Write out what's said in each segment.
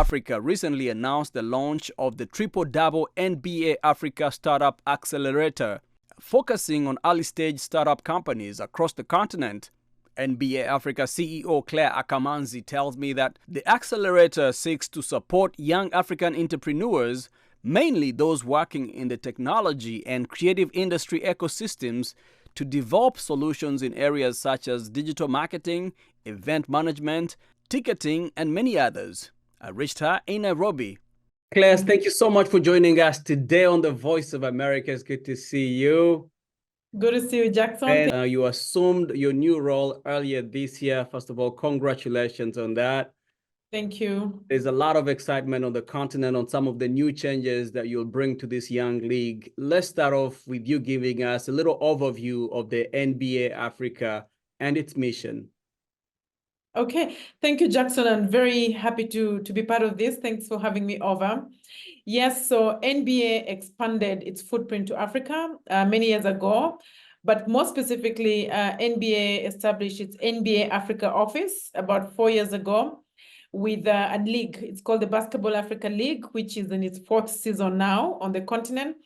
Africa recently announced the launch of the triple-double NBA Africa Startup Accelerator, focusing on early-stage startup companies across the continent. NBA Africa CEO Clare Akamanzi tells me that the accelerator seeks to support young African entrepreneurs, mainly those working in the technology and creative industry ecosystems, to develop solutions in areas such as digital marketing, event management, ticketing, and many others. I reached her in Nairobi. Claire, thank you so much for joining us today on The Voice of America. It's good to see you. Good to see you, Jackson. And you assumed your new role earlier this year. First of all, congratulations on that. Thank you. There's a lot of excitement on the continent on some of the new changes that you'll bring to this young league. Let's start off with you giving us a little overview of the NBA Africa and its mission. Okay, thank you, Jackson. I'm very happy to be part of this. Thanks for having me over. Yes, so NBA expanded its footprint to Africa many years ago, but more specifically, NBA established its NBA Africa office about 4 years ago with a league. It's called the Basketball Africa League, which is in its 4th season now on the continent.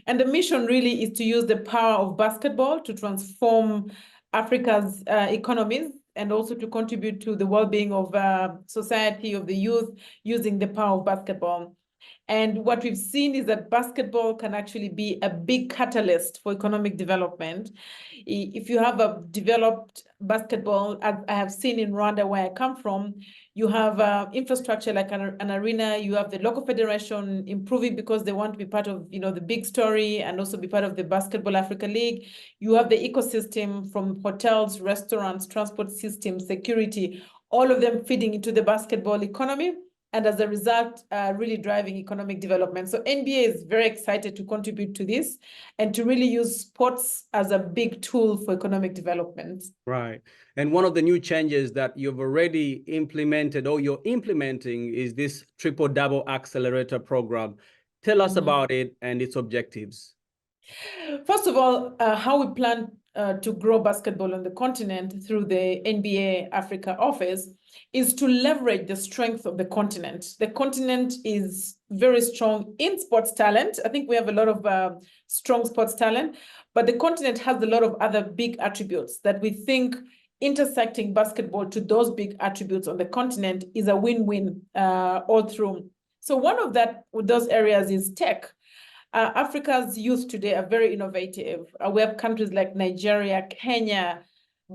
And the mission really is to use the power of basketball to transform Africa's economies and also to contribute to the well-being of society, of the youth, using the power of basketball. And what we've seen is that basketball can actually be a big catalyst for economic development. If you have a developed basketball, as I have seen in Rwanda, where I come from, you have infrastructure like an arena, you have the local federation improving because they want to be part of, the big story and also be part of the Basketball Africa League. You have the ecosystem from hotels, restaurants, transport systems, security, all of them feeding into the basketball economy. And as a result, really driving economic development. So NBA is very excited to contribute to this and to really use sports as a big tool for economic development. Right. And one of the new changes that you've already implemented or you're implementing is this triple-double accelerator program. Tell us about it and its objectives. First of all, how we plan to grow basketball on the continent through the NBA Africa office is to leverage the strength of the continent. The continent is very strong in sports talent. I think we have a lot of strong sports talent, but the continent has a lot of other big attributes that we think intersecting basketball to those big attributes on the continent is a win-win all through. So one of those areas is tech. Africa's youth today are very innovative. We have countries like Nigeria, Kenya,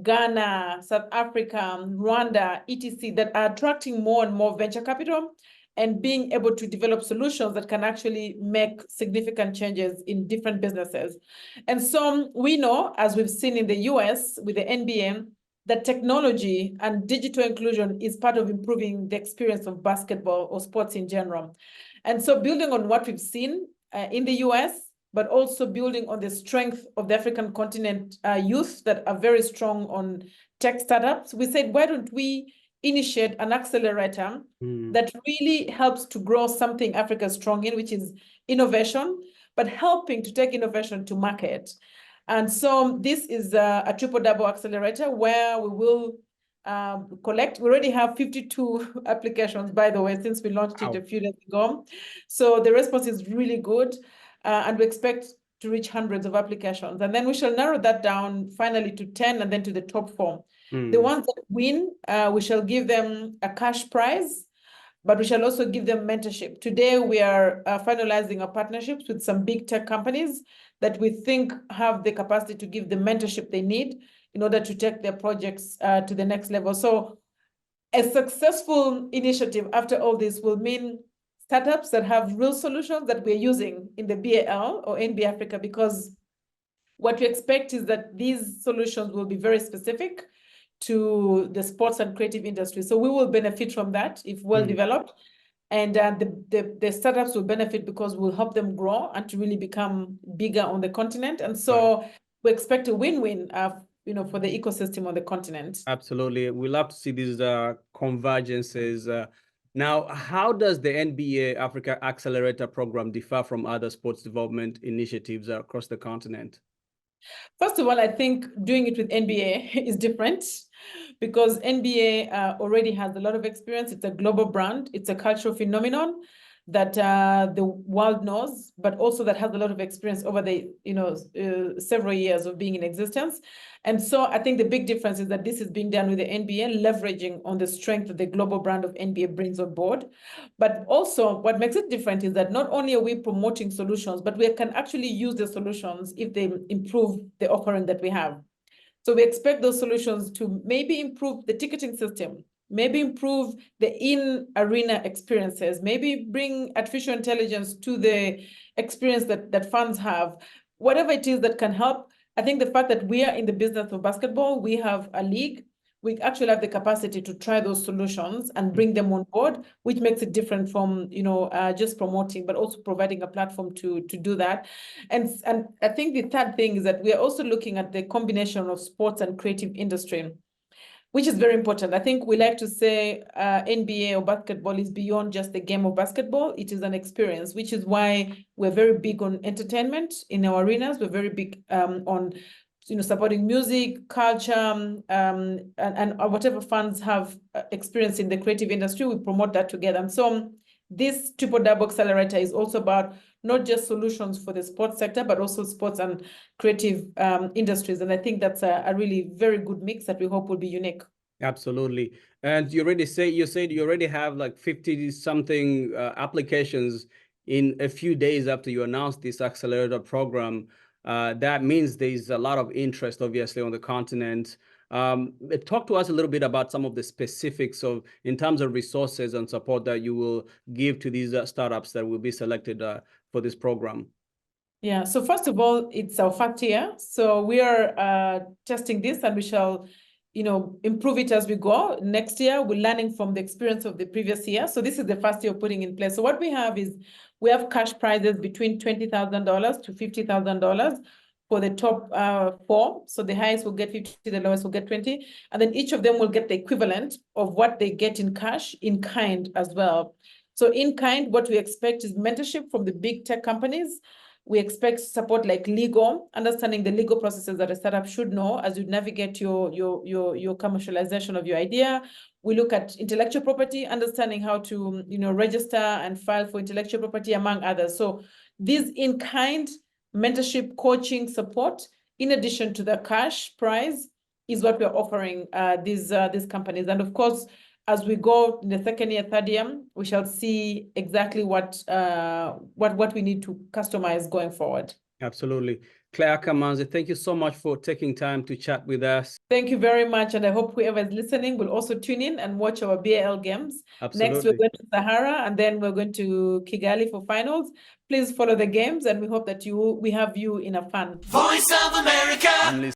Ghana, South Africa, Rwanda, etc., that are attracting more and more venture capital and being able to develop solutions that can actually make significant changes in different businesses. And so we know, as we've seen in the US with the NBA, that technology and digital inclusion is part of improving the experience of basketball or sports in general. And so building on what we've seen in the US, but also building on the strength of the African continent youth that are very strong on tech startups, we said, why don't we initiate an accelerator that really helps to grow something Africa is strong in, which is innovation, but helping to take innovation to market. And so this is a triple-double accelerator where we will collect. We already have 52 applications, by the way, since we launched it a few days ago. So the response is really good. And we expect to reach hundreds of applications. And then we shall narrow that down finally to 10 and then to the top 4. The ones that win, we shall give them a cash prize, but we shall also give them mentorship. Today, we are finalizing our partnerships with some big tech companies that we think have the capacity to give the mentorship they need in order to take their projects to the next level. So a successful initiative after all this will mean startups that have real solutions that we're using in the BAL or NBA Africa, because what we expect is that these solutions will be very specific to the sports and creative industry. So we will benefit from that if well developed. And the startups will benefit because we'll help them grow and to really become bigger on the continent. And so we expect a win-win for the ecosystem on the continent. Absolutely. We love to see these convergences. Now, how does the NBA Africa Accelerator program differ from other sports development initiatives across the continent? First of all, I think doing it with NBA is different because NBA already has a lot of experience. It's a global brand. It's a cultural phenomenon that the world knows, but also that has a lot of experience over the several years of being in existence. And so I think the big difference is that this is being done with the NBA, leveraging on the strength that the global brand of NBA brings on board. But also what makes it different is that not only are we promoting solutions, but we can actually use the solutions if they improve the offering that we have. So we expect those solutions to maybe improve the ticketing system, maybe improve the in-arena experiences, maybe bring artificial intelligence to the experience that fans have, whatever it is that can help. I think the fact that we are in the business of basketball, we have a league, we actually have the capacity to try those solutions and bring them on board, which makes it different from just promoting, but also providing a platform to do that. And I think the third thing is that we are also looking at the combination of sports and creative industry, which is very important. I think we like to say NBA or basketball is beyond just the game of basketball. It is an experience, which is why we're very big on entertainment in our arenas. We're very big on supporting music, culture, and whatever fans have experience in the creative industry, we promote that together. And so this Triple Double Accelerator is also about not just solutions for the sports sector, but also sports and creative industries. And I think that's a really very good mix that we hope will be unique. Absolutely. And you said you already have like 50 something applications in a few days after you announced this accelerator program. That means there's a lot of interest, obviously, on the continent. Talk to us a little bit about some of the specifics in terms of resources and support that you will give to these startups that will be selected for this program. Yeah, so first of all, it's our first year. So we are testing this, and we shall improve it as we go. Next year, we're learning from the experience of the previous year. So this is the first year of putting in place. So what we have is we have cash prizes between $20,000 to $50,000 for the top 4. So the highest will get 50, the lowest will get 20. And then each of them will get the equivalent of what they get in cash, in kind as well. So in kind, what we expect is mentorship from the big tech companies. We expect support like legal, understanding the legal processes that a startup should know as you navigate your commercialization of your idea. We look at intellectual property, understanding how to register and file for intellectual property, among others. So these in-kind mentorship, coaching, support, in addition to the cash prize, is what we're offering these companies. And of course, as we go in the second year, third year, we shall see exactly what we need to customize going forward. Absolutely. Clare Akamanzi, thank you so much for taking time to chat with us. Thank you very much. And I hope whoever is listening will also tune in and watch our BAL games. Absolutely. Next, we're going to Sahara, and then we're going to Kigali for finals. Please follow the games, and we hope that we have you in a fun. Voice of America.